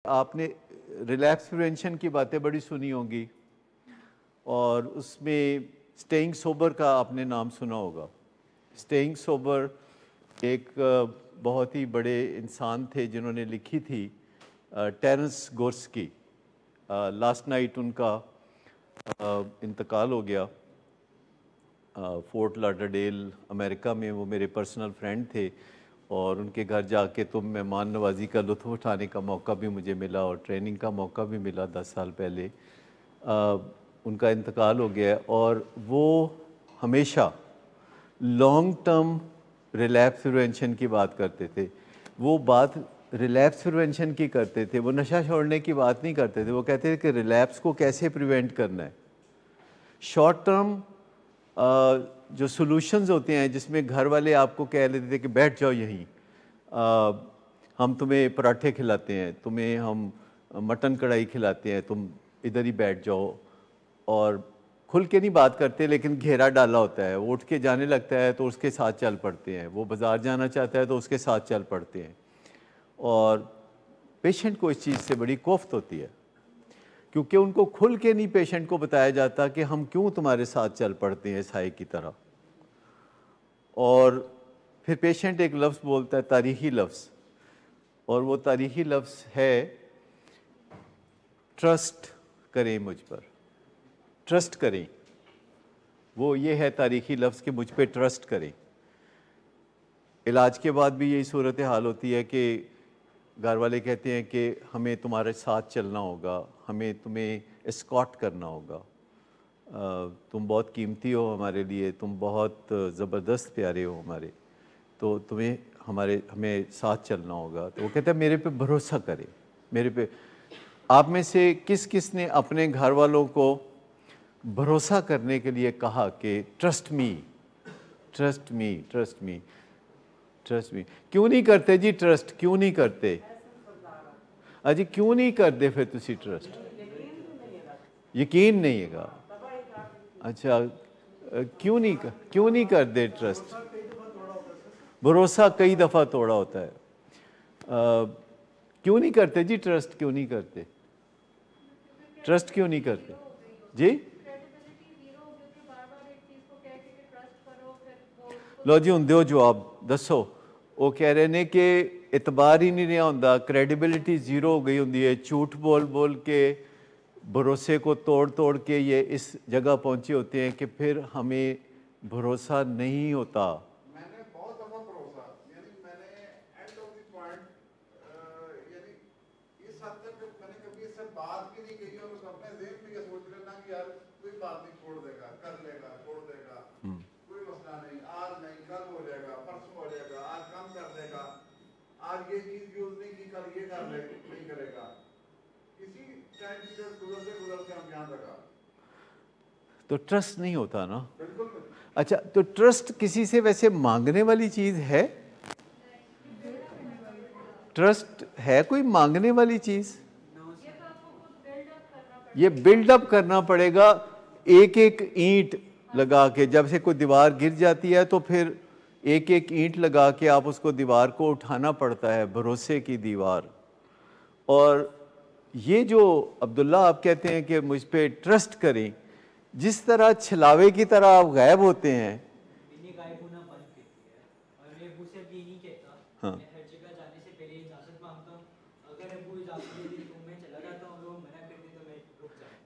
आपने relapse prevention की बातें बड़ी सुनी होंगी और उसमें स्टेइंग सोबर का आपने नाम सुना होगा। स्टेइंग सोबर एक बहुत ही बड़े इंसान थे जिन्होंने लिखी थी, टेरेंस गोर्स्की। लास्ट नाइट उनका इंतकाल हो गया। फोर्ट लाडरडेल अमेरिका में वो मेरे पर्सनल फ्रेंड थे और उनके घर जाके तो मेहमान नवाजी का लुत्फ़ उठाने का मौका भी मुझे मिला और ट्रेनिंग का मौका भी मिला 10 साल पहले। उनका इंतकाल हो गया और वो हमेशा लॉन्ग टर्म रिलैप्स प्रिवेंशन की बात करते थे। वो बात रिलैप्स प्रिवेंशन की करते थे, वो नशा छोड़ने की बात नहीं करते थे। वो कहते थे कि रिलैप्स को कैसे प्रिवेंट करना है। शॉर्ट टर्म जो सॉल्यूशंस होते हैं जिसमें घर वाले आपको कह लेते थे कि बैठ जाओ यहीं, हम तुम्हें पराठे खिलाते हैं, तुम्हें हम मटन कढ़ाई खिलाते हैं, तुम इधर ही बैठ जाओ, और खुल के नहीं बात करते लेकिन घेरा डाला होता है। वो उठ के जाने लगता है तो उसके साथ चल पड़ते हैं, वो बाज़ार जाना चाहता है तो उसके साथ चल पड़ते हैं। और पेशेंट को इस चीज़ से बड़ी कोफ्त होती है क्योंकि उनको खुल के नहीं पेशेंट को बताया जाता कि हम क्यों तुम्हारे साथ चल पड़ते हैं साए की तरह। और फिर पेशेंट एक लफ्ज़ बोलता है, तारीख़ी लफ्ज़, और वो तारीख़ी लफ्ज़ है ट्रस्ट करें मुझ पर, ट्रस्ट करें। वो ये है तारीख़ी लफ्ज़ कि मुझ पे ट्रस्ट करें। इलाज के बाद भी यही सूरत हाल होती है कि घर वाले कहते हैं कि हमें तुम्हारे साथ चलना होगा, हमें तुम्हें एस्कॉर्ट करना होगा, तुम बहुत कीमती हो हमारे लिए, तुम बहुत ज़बरदस्त प्यारे हो हमारे, तो तुम्हें हमें साथ चलना होगा। तो वो कहते हैं मेरे पे भरोसा करें, मेरे पे। आप में से किस किस ने अपने घर वालों को भरोसा करने के लिए कहा कि trust me, trust me, trust me, trust me? क्यों नहीं करते जी ट्रस्ट? क्यों नहीं करते? अजी क्यों नहीं करते फिर तुसी ट्रस्ट? यकीन नहीं है। अच्छा, क्यों नहीं करते ट्रस्ट? भरोसा कई दफ़ा तोड़ा होता है। क्यों नहीं करते जी ट्रस्ट? क्यों नहीं करते ट्रस्ट? क्यों नहीं करते जी? लो जी, हुण दिओ जवाब, दसो। वो कह रहे ने कि इतबार ही नहीं रहा होंदा, क्रेडिबिलिटी ज़ीरो हो गई होंदी है। झूठ बोल बोल के, भरोसे को तोड़ तोड़ के ये इस जगह पहुंचे होते हैं कि फिर हमें भरोसा नहीं होता। मैंने बहुत दफा भरोसा, यानी मैंने एंड ऑफ द पॉइंट, यानी इस हद तक मैंने कभी इससे बात भी नहीं की और उस अपने ज़हन में ये सोच लेना कि यार कोई बात नहीं, छोड़ देगा, कर लेगा, छोड़ देगा, कोई मसला नहीं, आज नहीं कल हो जाएगा, परसों हो जाएगा, आज कम कर देगा, आज ये चीज यूज नहीं की, कल ये कर ले, नहीं करेगा। इसी टाइम पीरियड गुजरते हम यहाँ तक। तो ट्रस्ट नहीं होता ना। बिल्कुल। अच्छा, तो ट्रस्ट किसी से वैसे मांगने वाली चीज है? ट्रस्ट है कोई मांगने वाली चीज? ये बिल्डअप करना पड़ेगा, एक एक ईंट लगा के। जब से कोई दीवार गिर जाती है तो फिर एक एक ईंट लगा के आप उसको दीवार को उठाना पड़ता है, भरोसे की दीवार। और ये जो अब्दुल्ला आप कहते हैं कि मुझ पे ट्रस्ट करें, जिस तरह छलावे की तरह आप गायब होते हैं। हाँ,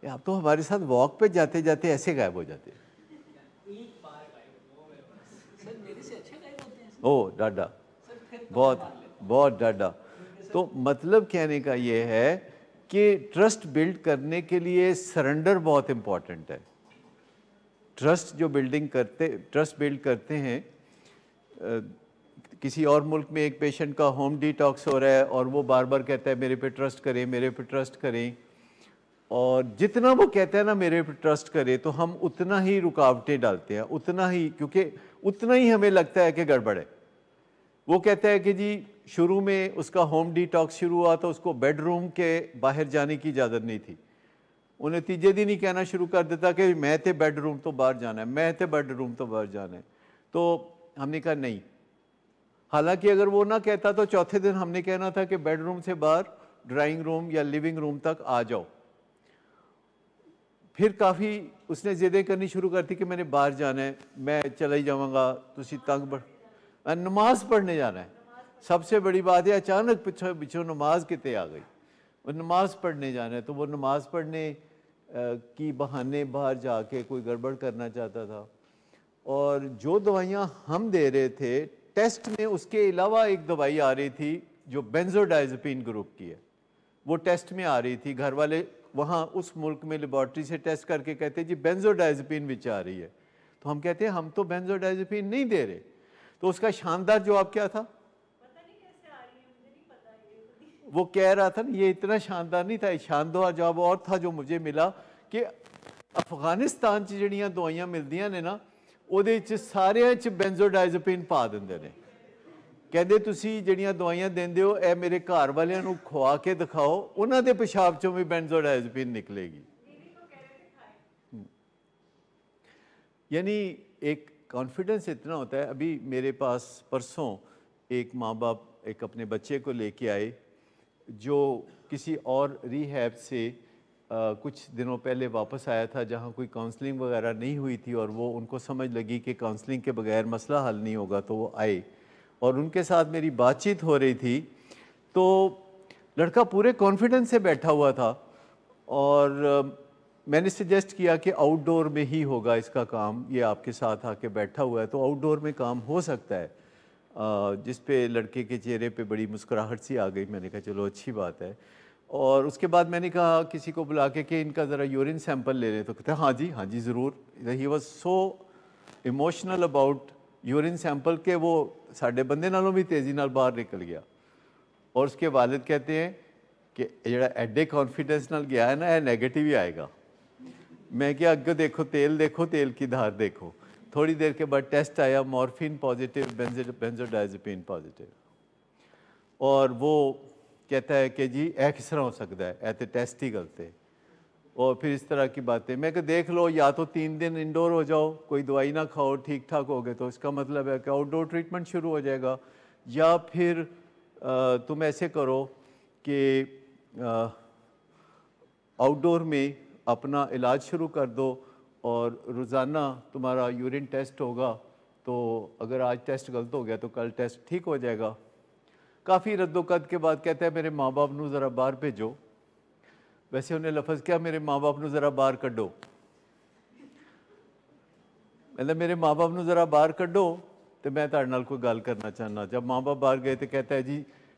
आप तो हमारे साथ वॉक पे जाते जाते ऐसे गायब हो जाते हैं। ओ डाडा, बहुत बहुत डाडा। तो मतलब कहने का ये है कि ट्रस्ट बिल्ड करने के लिए सरेंडर बहुत इम्पॉर्टेंट है। ट्रस्ट बिल्ड करते हैं। किसी और मुल्क में एक पेशेंट का होम डिटॉक्स हो रहा है और वो बार बार कहता है मेरे पे ट्रस्ट करें, मेरे पे ट्रस्ट करें। और जितना वो कहता है ना मेरे पे ट्रस्ट करें, तो हम उतना ही रुकावटें डालते हैं, उतना ही, क्योंकि उतना ही हमें लगता है कि गड़बड़ है। वो कहता है कि जी शुरू में उसका होम डिटॉक्स शुरू हुआ तो उसको बेडरूम के बाहर जाने की इजाज़त नहीं थी। उन्हें तीजे दिन ही कहना शुरू कर देता कि मैं तो बेडरूम तो बाहर जाना है, मैं तो बेडरूम तो बाहर जाना है। तो हमने कहा नहीं। हालांकि अगर वो ना कहता तो चौथे दिन हमने कहना था कि बेडरूम से बाहर ड्राइंग रूम या लिविंग रूम तक आ जाओ। फिर काफ़ी उसने ज़िदें करनी शुरू कर दी कि मैंने बाहर जाना है, मैं चला ही जाऊँगा, तुसी तंग बढ़, नमाज पढ़ने जाना है। सबसे बड़ी बात है अचानक पिछों नमाज कितने आ गई, वो नमाज पढ़ने जाना है। तो वो नमाज पढ़ने की बहाने बाहर जाके कोई गड़बड़ करना चाहता था। और जो दवाइयाँ हम दे रहे थे टेस्ट में, उसके अलावा एक दवाई आ रही थी जो बेंजोडाइज़ेपिन ग्रुप की है, वो टेस्ट में आ रही थी। घर वाले वहाँ उस मुल्क में लेबॉर्ट्री से टेस्ट करके कहते हैं जी बेंजोडाइज़ेपिन विच आ रही है। तो हम कहते हैं हम तो बेंजोडाइज़ेपिन नहीं दे रहे। तो उसका शानदार जवाब क्या था, वो कह रहा था ना, ये इतना शानदार नहीं था, शानदार जवाब और था जो मुझे मिला कि अफगानिस्तान च जड़ियाँ दवाइयाँ मिलदियाँ ने ना, ਉਹਦੇ ਚ ਸਾਰਿਆਂ ਚ ਬੈਂਜ਼ੋਡਾਇਜ਼ੇਪਿਨ ਪਾ ਦਿੰਦੇ ਨੇ। ਕਹਿੰਦੇ ਤੁਸੀਂ ਜਿਹੜੀਆਂ ਦਵਾਈਆਂ ਦਿੰਦੇ ਹੋ ਇਹ ਮੇਰੇ ਘਰ ਵਾਲਿਆਂ ਨੂੰ ਖਵਾ ਕੇ ਦਿਖਾਓ, ਉਹਨਾਂ ਦੇ ਪਿਸ਼ਾਬ ਚੋਂ ਵੀ ਬੈਂਜ਼ੋਡਾਇਜ਼ੇਪਿਨ ਨਿਕलेगी। यानी एक कॉन्फिडेंस इतना होता है। अभी मेरे पास परसों एक माँ बाप एक अपने बच्चे को लेके आए जो किसी और रिहैब से कुछ दिनों पहले वापस आया था, जहाँ कोई काउंसलिंग वगैरह नहीं हुई थी, और वो उनको समझ लगी कि काउंसलिंग के बगैर मसला हल नहीं होगा, तो वो आए और उनके साथ मेरी बातचीत हो रही थी। तो लड़का पूरे कॉन्फिडेंस से बैठा हुआ था और मैंने सजेस्ट किया कि आउटडोर में ही होगा इसका काम, ये आपके साथ आके बैठा हुआ है तो आउटडोर में काम हो सकता है। जिस पे लड़के के चेहरे पे बड़ी मुस्कुराहट सी आ गई। मैंने कहा चलो अच्छी बात है। और उसके बाद मैंने कहा किसी को बुला के कि इनका ज़रा यूरिन सैंपल ले लें, तो कहते हाँ जी ज़रूर। He was so emotional about urine sample के वो साढ़े बंदे नालों भी तेज़ी नाल बाहर निकल गया। और उसके वालिद कहते हैं कि जड़ा एडे कॉन्फिडेंस नाल गया है ना, यह नैगेटिव ही आएगा। मैं क्या अगे देखो तेल की धार देखो। थोड़ी देर के बाद टेस्ट आया, मॉर्फिन पॉजिटिव, बेंजोडाइज़ेपिन पॉजिटिव। और वो कहता है कि जी ऐ किस तरह हो सकता है, ऐ तो टेस्ट ही गलत है। और फिर इस तरह की बातें। मैं कहा देख लो, या तो 3 दिन इंडोर हो जाओ, कोई दवाई ना खाओ, ठीक ठाक हो गए तो इसका मतलब है कि आउटडोर ट्रीटमेंट शुरू हो जाएगा, या फिर तुम ऐसे करो कि आउटडोर में अपना इलाज शुरू कर दो और रोज़ाना तुम्हारा यूरिन टेस्ट होगा, तो अगर आज टेस्ट गलत हो गया तो कल टेस्ट ठीक हो जाएगा। काफ़ी रद्दोकद के बाद कहता है मेरे माँ बाप नू ज़रा बाहर भेजो। वैसे उन्हें लफज क्या, मेरे माँ बाप नू ज़रा बाहर कड्डो। मतलब मेरे माँ बाप नू ज़रा बाहर कड्डो तो मैं तुहाडे नाल कोई गल करना चाहना। जब माँ बाप बाहर गए तो कहता है जी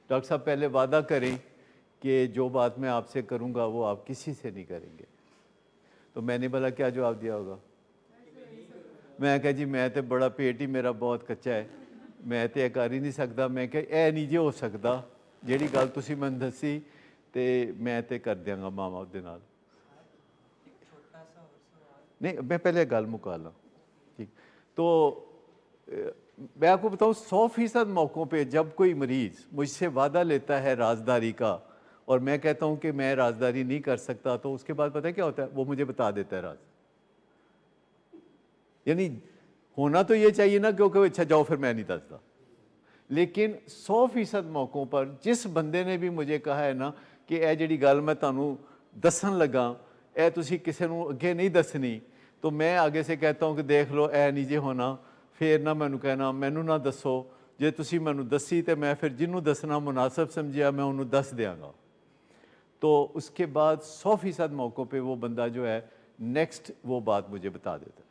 डॉक्टर साहब पहले वादा करें कि जो बात मैं आपसे करूँगा वो आप किसी से नहीं करेंगे। तो मैंने बोला क्या जवाब दिया होगा? मैं कहा जी मैं तो बड़ा पेट ही मेरा बहुत कच्चा है, मैं तो कर ही नहीं सकता। मैं क्या ए नहीं जी हो सकता, जिहड़ी गल तुसीं मैनूं दसी तो मैं तो कर देंगा माँ बाप दे नाल। नहीं मैं पहले गल मुका ला, ठीक। तो मैं आपको बताऊँ 100% मौक़ों पे जब कोई मरीज़ मुझसे वादा लेता है राजदारी का और मैं कहता हूँ कि मैं राजदारी नहीं कर सकता, तो उसके बाद पता है क्या होता है, वो मुझे बता देता है राज। यानी होना तो ये चाहिए ना, क्योंकि अच्छा जाओ फिर मैं नहीं दसता। लेकिन 100% मौक़ों पर जिस बंदे ने भी मुझे कहा है ना कि यह जी गल मैं तुहानूं दसन लगा, यह तुसीं किसी नूं अगे नहीं दसनी, तो मैं आगे से कहता हूँ कि देख लो यह नहीं जे होना, फिर ना मैनू कहना मैनू ना दसो, जे तुसीं मैनू दसी तो मैं फिर जिन्हों दसना मुनासिब समझिया मैं उन्होंने दस देंगा। तो उसके बाद 100% मौक़ों पे वो बंदा जो है नेक्स्ट वो बात मुझे बता देता है।